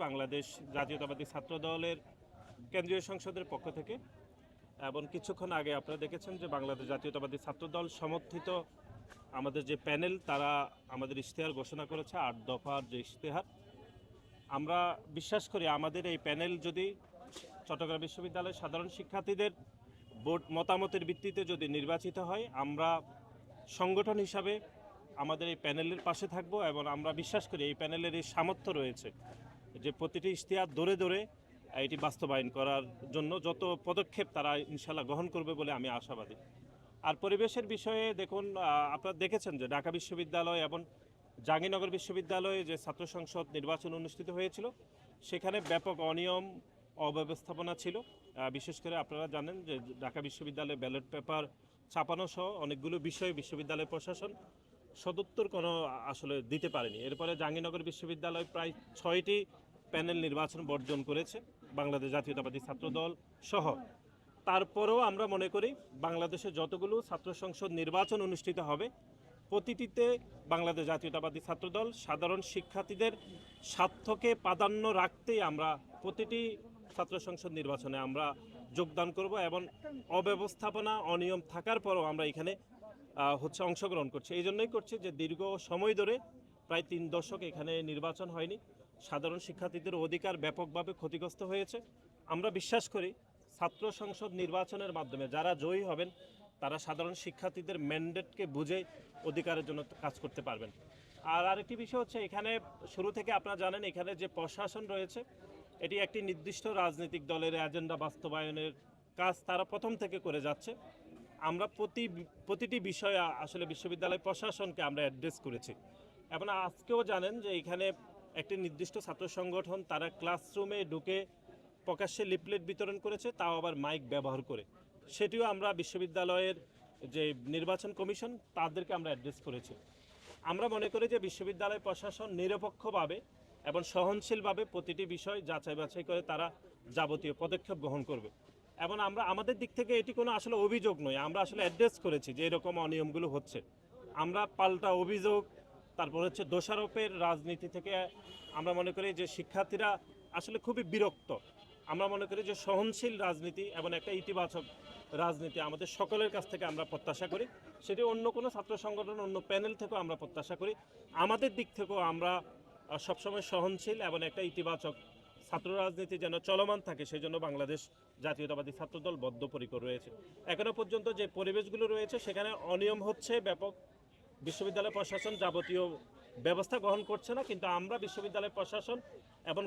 বাংলাদেশ জাতীয়তাবাদী ছাত্র দলের কেন্দ্রীয় সংসদের পক্ষ থেকে। এবং কিছুক্ষণ আগে আপনারা দেখেছেন যে বাংলাদেশ জাতীয়তাবাদী ছাত্র দল সমর্থিত আমাদের যে প্যানেল তারা আমাদের ইশতেহার ঘোষণা করেছে, 8 দফার যে ইশতেহার। আমরা বিশ্বাস করি আমাদের এই প্যানেল যদি চট্টগ্রাম বিশ্ববিদ্যালয়ের সাধারণ শিক্ষার্থীদের ভোট মতামতের ভিত্তিতে যদি নির্বাচিত হয়, আমরা সংগঠন হিসাবে আমাদের এই প্যানেলের পাশে থাকব এবং আমরা বিশ্বাস করি এই প্যানেলের এই সামর্থ্য রয়েছে যে প্রতিটি ইশতেহার ধরে ধরে এটি বাস্তবায়ন করার জন্য যত পদক্ষেপ তারা ইনশাল্লাহ গ্রহণ করবে বলে আমি আশাবাদী। আর পরিবেশের বিষয়ে দেখুন, আপনারা দেখেছেন যে ঢাকা বিশ্ববিদ্যালয় এবং জাহাঙ্গীরনগর বিশ্ববিদ্যালয়ে যে ছাত্র সংসদ নির্বাচন অনুষ্ঠিত হয়েছিল সেখানে ব্যাপক অনিয়ম অব্যবস্থাপনা ছিল। বিশেষ করে আপনারা জানেন যে ঢাকা বিশ্ববিদ্যালয়ে ব্যালট পেপার ছাপানো সহ অনেকগুলো বিষয় বিশ্ববিদ্যালয় প্রশাসন সদুত্তর কোনো আসলে দিতে পারেনি। এরপরে জাহাঙ্গীরনগর বিশ্ববিদ্যালয় প্রায় 6টি প্যানেল নির্বাচন বর্জন করেছে বাংলাদেশ জাতীয়তাবাদী ছাত্র দল সহ। তারপরেও আমরা মনে করি বাংলাদেশে যতগুলো ছাত্র সংসদ নির্বাচন অনুষ্ঠিত হবে প্রতিটিতে বাংলাদেশ জাতীয়তাবাদী ছাত্রদল সাধারণ শিক্ষার্থীদের স্বার্থকে প্রাধান্য রাখতেই আমরা প্রতিটি ছাত্র সংসদ নির্বাচনে আমরা যোগদান করব এবং অব্যবস্থাপনা অনিয়ম থাকার পরও আমরা এখানে অংশগ্রহণ করছি। এই জন্যই করছি যে দীর্ঘ সময় ধরে প্রায় 3 দশক এখানে নির্বাচন হয়নি, সাধারণ শিক্ষার্থীদের অধিকার ব্যাপকভাবে ক্ষতিগ্রস্ত হয়েছে। আমরা বিশ্বাস করি ছাত্র সংসদ নির্বাচনের মাধ্যমে যারা জয়ী হবেন তারা সাধারণ শিক্ষার্থীদের ম্যান্ডেটকে বুঝে অধিকারের জন্য কাজ করতে পারবেন। আর আরেকটি বিষয় হচ্ছে, এখানে শুরু থেকে আপনারা জানেন এখানে যে প্রশাসন রয়েছে এটি একটি নির্দিষ্ট রাজনৈতিক দলের এজেন্ডা বাস্তবায়নের কাজ তারা প্রথম থেকে করে যাচ্ছে। আমরা প্রতিটি বিষয়ে আসলে বিশ্ববিদ্যালয় প্রশাসনকে আমরা অ্যাড্রেস করেছি এবং আজকেও জানেন যে এখানে একটি নির্দিষ্ট ছাত্র সংগঠন তারা ক্লাসরুমে ঢুকে প্রকাশ্যে লিফলেট বিতরণ করেছে, তাও আবার মাইক ব্যবহার করে। সেটিও আমরা বিশ্ববিদ্যালয়ের যে নির্বাচন কমিশন তাদেরকে আমরা অ্যাড্রেস করেছি। আমরা মনে করি যে বিশ্ববিদ্যালয় প্রশাসন নিরপেক্ষভাবে এবং সহনশীলভাবে প্রতিটি বিষয় যাচাই বাছাই করে তারা যাবতীয় পদক্ষেপ গ্রহণ করবে। এবং আমরা আমাদের দিক থেকে এটি কোনো আসলে অভিযোগ নয়, আমরা আসলে অ্যাড্রেস করেছি যে এরকম অনিয়মগুলো হচ্ছে। আমরা পাল্টা অভিযোগ, তারপর হচ্ছে দোষারোপের রাজনীতি থেকে আমরা মনে করি যে শিক্ষার্থীরা আসলে খুবই বিরক্ত। আমরা মনে করি যে সহনশীল রাজনীতি এবং একটা ইতিবাচক রাজনীতি আমাদের সকলের কাছ থেকে আমরা প্রত্যাশা করি, সেটি অন্য কোনো ছাত্র সংগঠন অন্য প্যানেল থেকেও আমরা প্রত্যাশা করি। আমাদের দিক থেকেও আমরা সবসময় সহনশীল এবং একটা ইতিবাচক ছাত্র রাজনীতি যেন চলমান থাকে সেই জন্য বাংলাদেশ জাতীয়তাবাদী ছাত্রদল বদ্ধপরিকর রয়েছে। এখনো পর্যন্ত যে পরিবেশগুলো রয়েছে সেখানে অনিয়ম হচ্ছে ব্যাপক, বিশ্ববিদ্যালয় প্রশাসন যাবতীয় ব্যবস্থা গ্রহণ করছে না, কিন্তু আমরা বিশ্ববিদ্যালয় প্রশাসন এবং